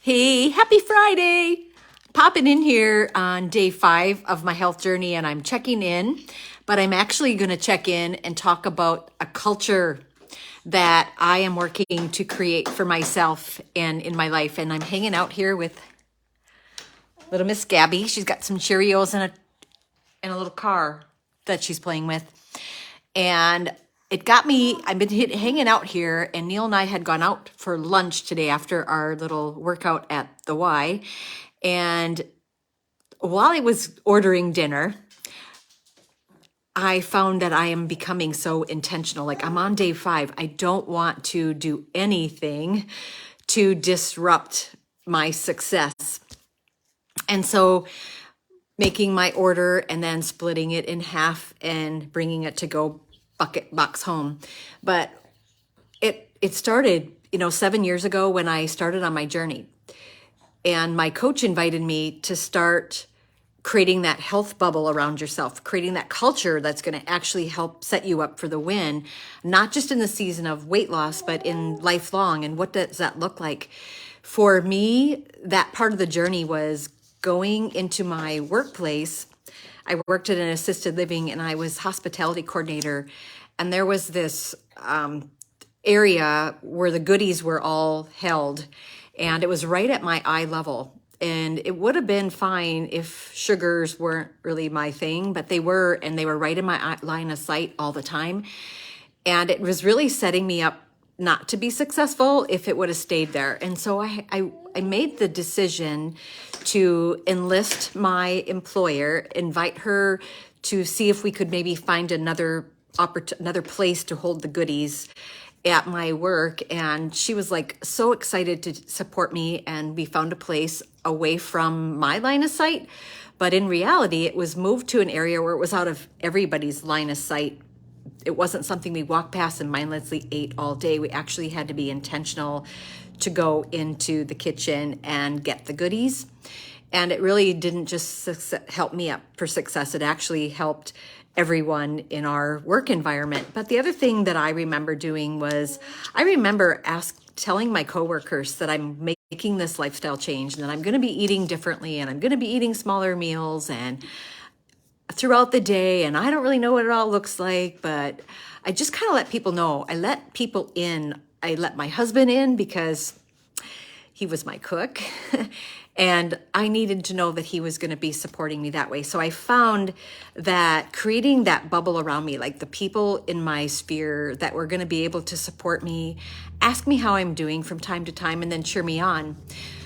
Hey, happy Friday! Popping in here on day 5 of my health journey, and I'm checking in, but I'm actually going to check in and talk about a culture that I am working to create for myself and in my life. And I'm hanging out here with little Miss Gabby. She's got some Cheerios and a little car that she's playing with. And it got me, I've been hanging out here, and Neil and I had gone out for lunch today after our little workout at the Y. And while I was ordering dinner, I found that I am becoming so intentional. Like, I'm on day 5. I don't want to do anything to disrupt my success. And so making my order and then splitting it in half and bringing it to go bucket box home. But it started, 7 years ago when I started on my journey. And my coach invited me to start creating that health bubble around yourself, creating that culture that's going to actually help set you up for the win, not just in the season of weight loss, but in lifelong. And what does that look like? For me, that part of the journey was going into my workplace. I worked at an assisted living and I was hospitality coordinator. And there was this area where the goodies were all held, and it was right at my eye level. And it would have been fine if sugars weren't really my thing, but they were, and they were right in my line of sight all the time. And it was really setting me up not to be successful if it would have stayed there. And so I made the decision to enlist my employer, invite her to see if we could maybe find another place to hold the goodies at my work. And she was like so excited to support me, and we found a place away from my line of sight. But in reality, it was moved to an area where it was out of everybody's line of sight. It wasn't something we walked past and mindlessly ate all day. We actually had to be intentional to go into the kitchen and get the goodies. And it really didn't just help me up for success. It actually helped everyone in our work environment. But the other thing that I remember doing was I remember telling my coworkers that I'm making this lifestyle change and that I'm going to be eating differently and I'm going to be eating smaller meals and throughout the day. And I don't really know what it all looks like, but I just kind of let people know. I let people in. I let my husband in because he was my cook. And I needed to know that he was going to be supporting me that way. So I found that creating that bubble around me, like the people in my sphere that were going to be able to support me, ask me how I'm doing from time to time, and then cheer me on.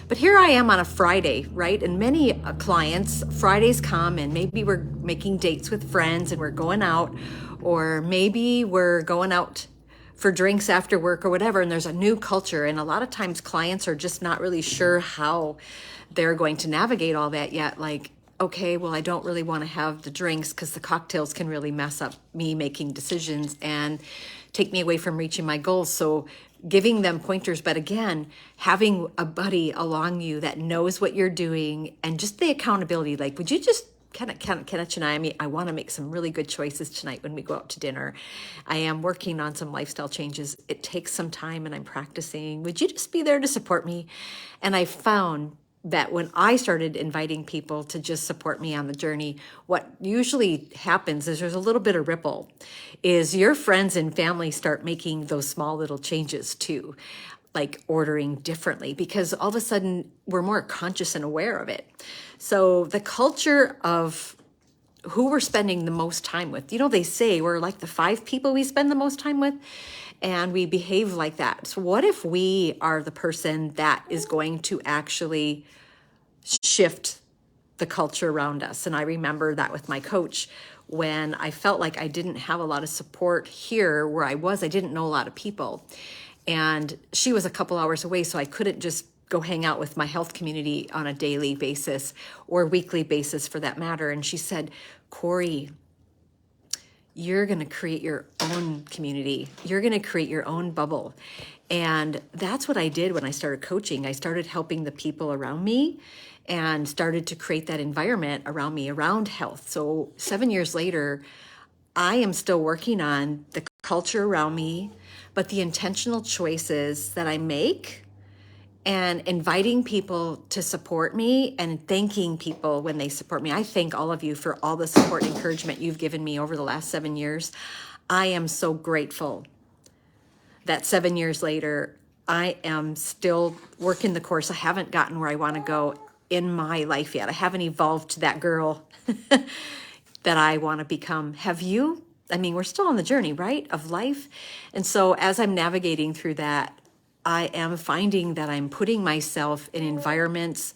But here I am on a Friday, right? And many clients, Fridays come and maybe we're making dates with friends and we're going out, or maybe we're going out for drinks after work or whatever, and there's a new culture. And a lot of times clients are just not really sure how they're going to navigate all that yet. Like, okay, well, I don't really want to have the drinks because the cocktails can really mess up me making decisions and take me away from reaching my goals. So giving them pointers, but again, having a buddy along you that knows what you're doing, and just the accountability. Like, would you just Kenneth and I want to make some really good choices tonight when we go out to dinner. I am working on some lifestyle changes. It takes some time and I'm practicing. Would you just be there to support me? And I found that when I started inviting people to just support me on the journey, what usually happens is there's a little bit of ripple, is your friends and family start making those small little changes too, like ordering differently, because all of a sudden we're more conscious and aware of it. So the culture of who we're spending the most time with, they say we're like the 5 people we spend the most time with, and we behave like that. So what if we are the person that is going to actually shift the culture around us? And I remember that with my coach, when I felt like I didn't have a lot of support here where I didn't know a lot of people. And she was a couple hours away, so I couldn't just go hang out with my health community on a daily basis or weekly basis for that matter. And she said, Corey, you're going to create your own community. You're going to create your own bubble. And that's what I did when I started coaching. I started helping the people around me and started to create that environment around me, around health. So 7 years later, I am still working on the culture around me, but the intentional choices that I make and inviting people to support me and thanking people when they support me. I thank all of you for all the support and encouragement you've given me over the last 7 years. I am so grateful that 7 years later, I am still working the course. I haven't gotten where I want to go in my life yet. I haven't evolved to that girl that I want to become. Have you? I mean, we're still on the journey, right, of life. And so as I'm navigating through that, I am finding that I'm putting myself in environments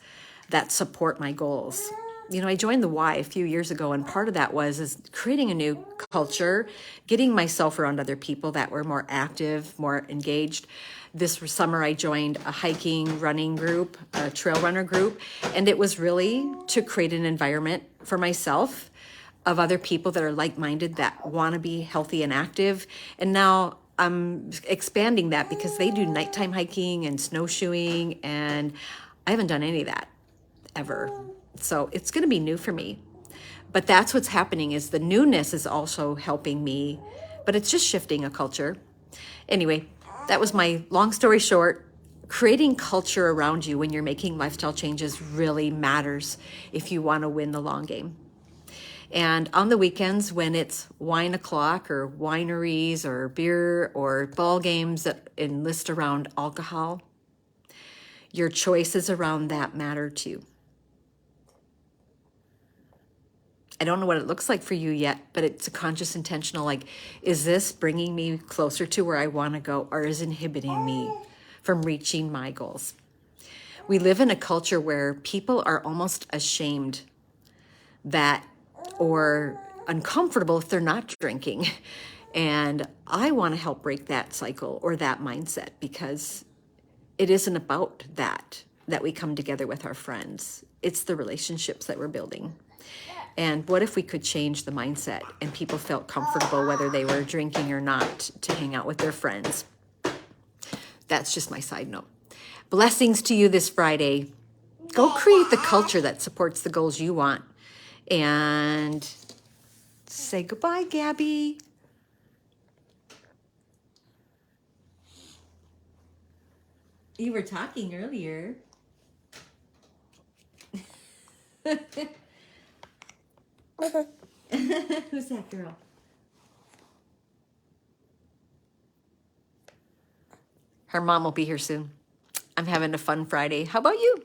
that support my goals. You know, I joined the Y a few years ago, and part of that is creating a new culture, getting myself around other people that were more active, more engaged. This summer, I joined a hiking, running group, a trail runner group, and it was really to create an environment for myself of other people that are like-minded, that want to be healthy and active. And now I'm expanding that because they do nighttime hiking and snowshoeing, and I haven't done any of that ever. So it's going to be new for me. But that's what's happening, is the newness is also helping me, but it's just shifting a culture. Anyway, that was my long story short. Creating culture around you when you're making lifestyle changes really matters if you want to win the long game. And on the weekends, when it's wine o'clock or wineries or beer or ball games that enlist around alcohol, your choices around that matter too. I don't know what it looks like for you yet, but it's a conscious, intentional, like, is this bringing me closer to where I want to go, or is inhibiting me from reaching my goals? We live in a culture where people are almost ashamed that, or uncomfortable if they're not drinking. And I want to help break that cycle or that mindset, because it isn't about that we come together with our friends. It's the relationships that we're building. And what if we could change the mindset and people felt comfortable whether they were drinking or not to hang out with their friends? That's just my side note. Blessings to you this Friday. Go create the culture that supports the goals you want. And say goodbye, Gabby. You were talking earlier. Who's that girl? Her mom will be here soon. I'm having a fun Friday. How about you?